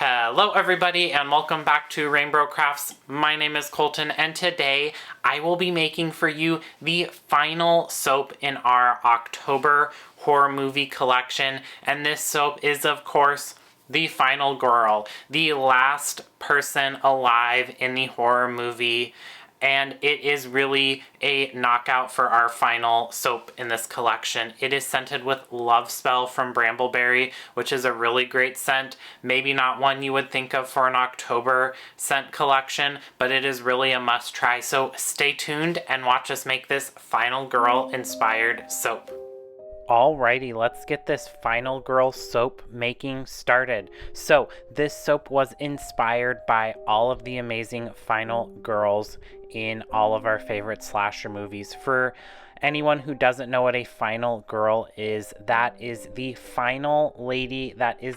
Hello everybody and welcome back to RainBro Crafts. My name is Colton and today I will be making for you the final soap in our October horror movie collection, and this soap is of course the final girl, the last person alive in the horror movie, and it is really a knockout for our final soap in this collection. It is scented with Lovespell from Brambleberry, which is a really great scent. Maybe not one you would think of for an October scent collection, but it is really a must try. So stay tuned and watch us make this final girl inspired soap. Alrighty, let's get this final girl soap making started. So this soap was inspired by all of the amazing final girls in all of our favorite slasher movies. For anyone who doesn't know what a final girl is, that is the final lady that is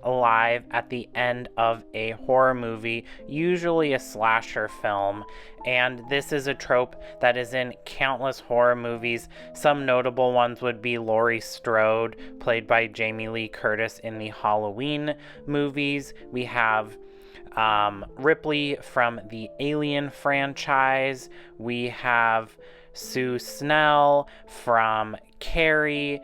alive at the end of a horror movie, usually a slasher film. And this is a trope that is in countless horror movies. Some notable ones would be Laurie Strode, played by Jamie Lee Curtis in the Halloween movies. We have Ripley from the Alien franchise. We have Sue Snell from Carrie.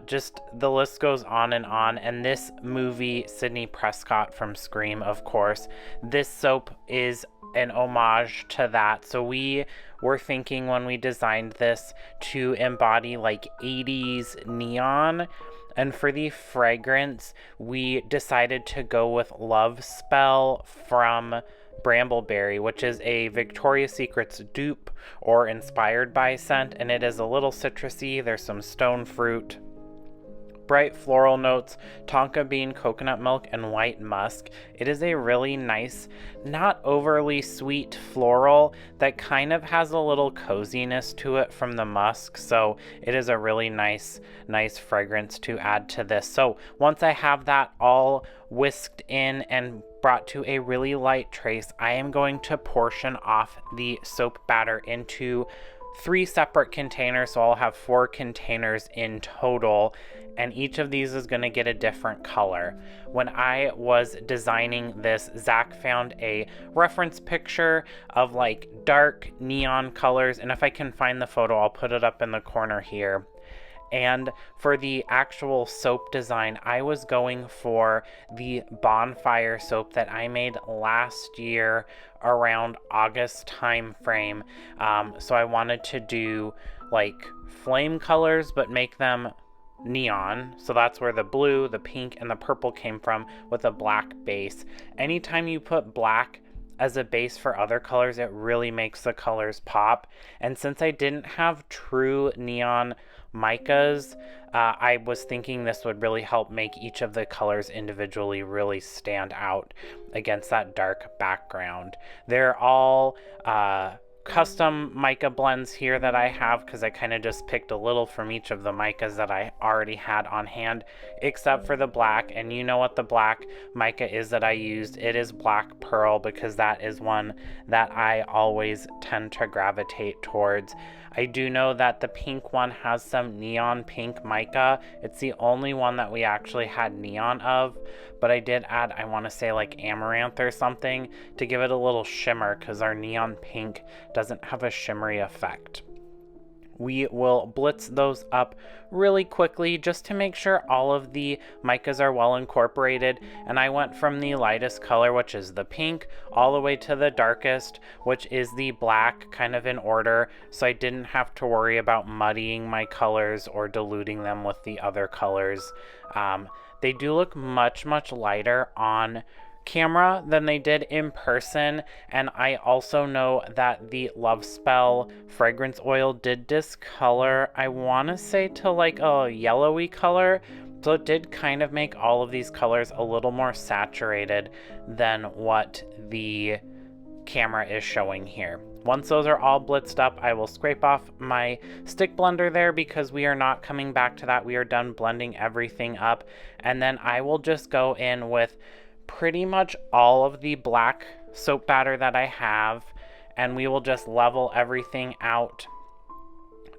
Just the list goes on. And this movie, Sidney Prescott from Scream, of course. This soap is an homage to that. So we were thinking when we designed this to embody like 80s neon. And for the fragrance, we decided to go with Lovespell from Brambleberry, which is a Victoria's Secret's dupe or inspired by scent, and it is a little citrusy. There's some stone fruit, bright floral notes, tonka bean, coconut milk, and white musk. It is a really nice, not overly sweet floral that kind of has a little coziness to it from the musk. So it is a really nice fragrance to add to this. So once I have that all whisked in and brought to a really light trace, I am going to portion off the soap batter into 3 separate containers. So I'll have 4 containers in total, and each of these is going to get a different color. When I was designing this, Zach found a reference picture of like dark neon colors, and if I can find the photo, I'll put it up in the corner here. And for the actual soap design, I was going for the bonfire soap that I made last year around August time frame. So I wanted to do like flame colors, but make them neon. So that's where the blue, the pink, and the purple came from, with a black base. Anytime you put black as a base for other colors, it really makes the colors pop. And since I didn't have true neon micas, I was thinking this would really help make each of the colors individually really stand out against that dark background. They're all custom mica blends here that I have, because I kind of just picked a little from each of the micas that I already had on hand, except for the black. And you know what the black mica is that I used? It is Black Pearl, because that is one that I always tend to gravitate towards. I do know that the pink one has some neon pink mica. It's the only one that we actually had neon of, but I did add, I want to say like amaranth or something to give it a little shimmer, because our neon pink doesn't have a shimmery effect. We will blitz those up really quickly just to make sure all of the micas are well incorporated. And I went from the lightest color, which is the pink, all the way to the darkest, which is the black, kind of in order. So I didn't have to worry about muddying my colors or diluting them with the other colors. They do look much lighter on camera than they did in person, and I also know that the Lovespell fragrance oil did discolor, I want to say, to like a yellowy color, so it did kind of make all of these colors a little more saturated than what the camera is showing here. Once those are all blitzed up, I will scrape off my stick blender there, because we are not coming back to that. We are done blending everything up, and then I will just go in with pretty much all of the black soap batter that I have, and we will just level everything out,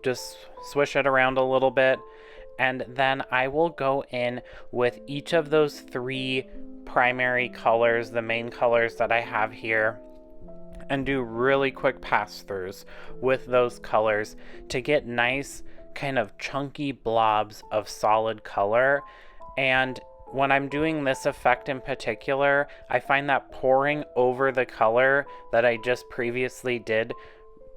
just swish it around a little bit, and then I will go in with each of those 3 primary colors, the main colors that I have here, and do really quick pass-throughs with those colors to get nice kind of chunky blobs of solid color. And when I'm doing this effect in particular, I find that pouring over the color that I just previously did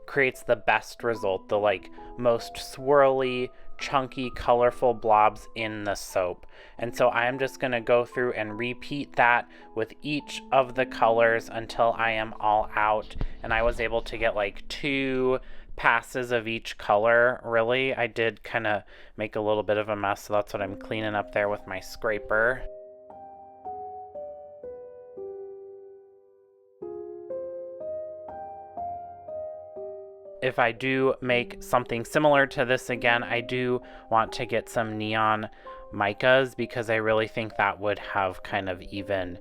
creates the best result, the like most swirly, chunky, colorful blobs in the soap. And so I'm just going to go through and repeat that with each of the colors until I am all out. And I was able to get like 2 passes of each color. Really, I did kind of make a little bit of a mess, so that's what I'm cleaning up there with my scraper. If I do make something similar to this again, I do want to get some neon micas because I really think that would have kind of even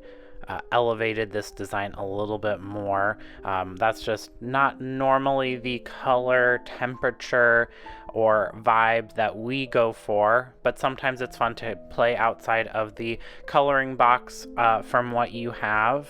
elevated this design a little bit more. That's just not normally the color, temperature, or vibe that we go for, but sometimes it's fun to play outside of the coloring box from what you have.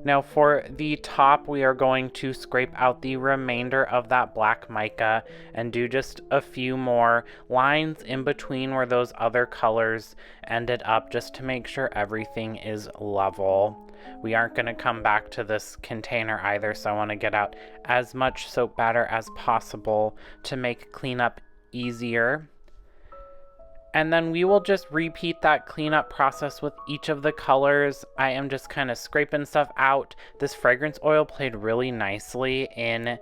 Now for the top, we are going to scrape out the remainder of that black mica and do just a few more lines in between where those other colors ended up, just to make sure everything is level. We aren't going to come back to this container either, so I want to get out as much soap batter as possible to make cleanup easier. And then we will just repeat that cleanup process with each of the colors. I am just kind of scraping stuff out. This fragrance oil played really nicely in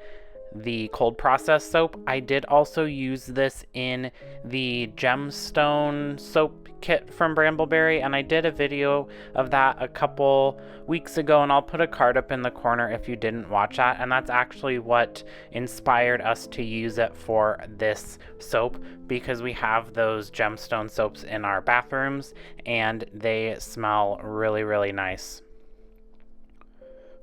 the cold process soap. I did also use this in the gemstone soap kit from Brambleberry, and I did a video of that a couple weeks ago, and I'll put a card up in the corner if you didn't watch that. And that's actually what inspired us to use it for this soap, because we have those gemstone soaps in our bathrooms and they smell really, really nice.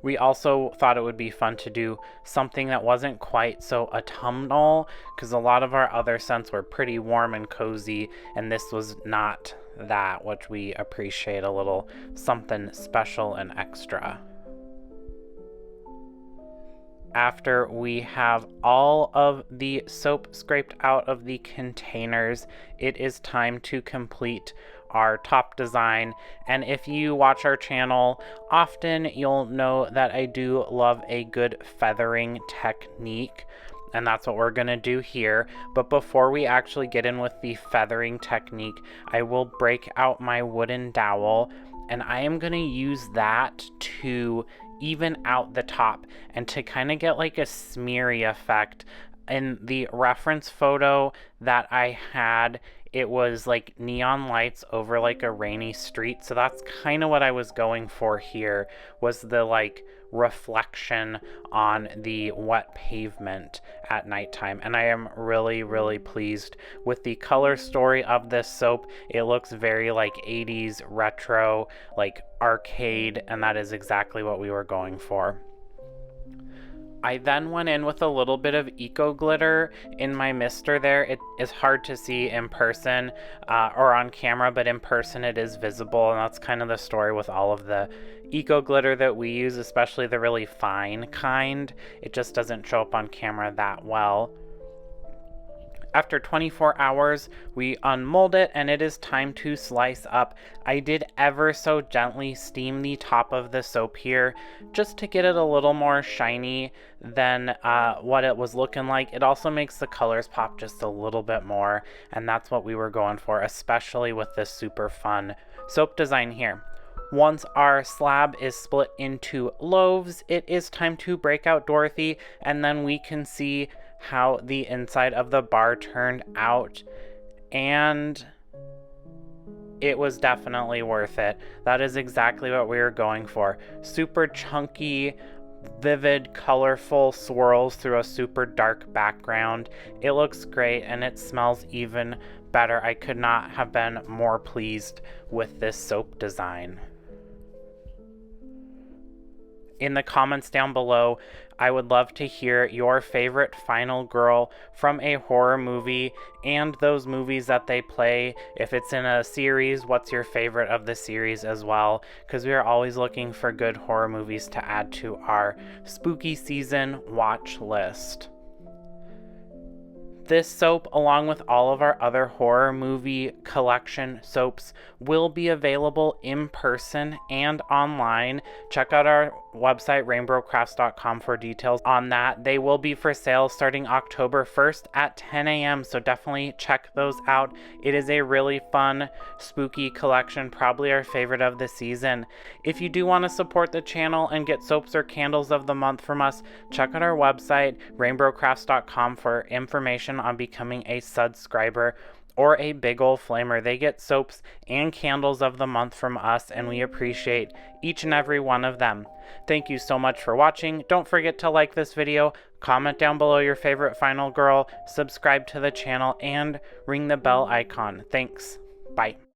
We also thought it would be fun to do something that wasn't quite so autumnal, because a lot of our other scents were pretty warm and cozy, and this was not that, which we appreciate, a little something special and extra. After we have all of the soap scraped out of the containers, it is time to complete our top design. And if you watch our channel often, you'll know that I do love a good feathering technique, and that's what we're gonna do here. But before we actually get in with the feathering technique, I will break out my wooden dowel, and I am gonna use that to even out the top and to kind of get like a smeary effect. In the reference photo that I had, it was like neon lights over like a rainy street, so that's kind of what I was going for here, was the like reflection on the wet pavement at nighttime. And I am really, really pleased with the color story of this soap. It looks very like 80s retro, like arcade, and that is exactly what we were going for. I then went in with a little bit of eco glitter in my mister there. It is hard to see in person or on camera, but in person it is visible, and that's kind of the story with all of the eco glitter that we use, especially the really fine kind. It just doesn't show up on camera that well. After 24 hours, we unmold it, and it is time to slice up. I did ever so gently steam the top of the soap here, just to get it a little more shiny than what it was looking like. It also makes the colors pop just a little bit more, and that's what we were going for, especially with this super fun soap design here. Once our slab is split into loaves, it is time to break out Dorothy, and then we can see how the inside of the bar turned out, and it was definitely worth it. That is exactly what we were going for. Super chunky, vivid, colorful swirls through a super dark background. It looks great, and it smells even better. I could not have been more pleased with this soap design. In the comments down below, I would love to hear your favorite final girl from a horror movie and those movies that they play. If it's in a series, what's your favorite of the series as well? Because we are always looking for good horror movies to add to our spooky season watch list. This soap, along with all of our other horror movie collection soaps, will be available in person and online. Check out our website, rainbrocrafts.com, for details on that. They will be for sale starting October 1st at 10 a.m., so definitely check those out. It is a really fun, spooky collection, probably our favorite of the season. If you do want to support the channel and get soaps or candles of the month from us, check out our website, rainbrocrafts.com, for information on becoming a subscriber or a big ol' flamer. They get soaps and candles of the month from us, and we appreciate each and every one of them. Thank you so much for watching. Don't forget to like this video, comment down below your favorite final girl, subscribe to the channel, and ring the bell icon. Thanks. Bye.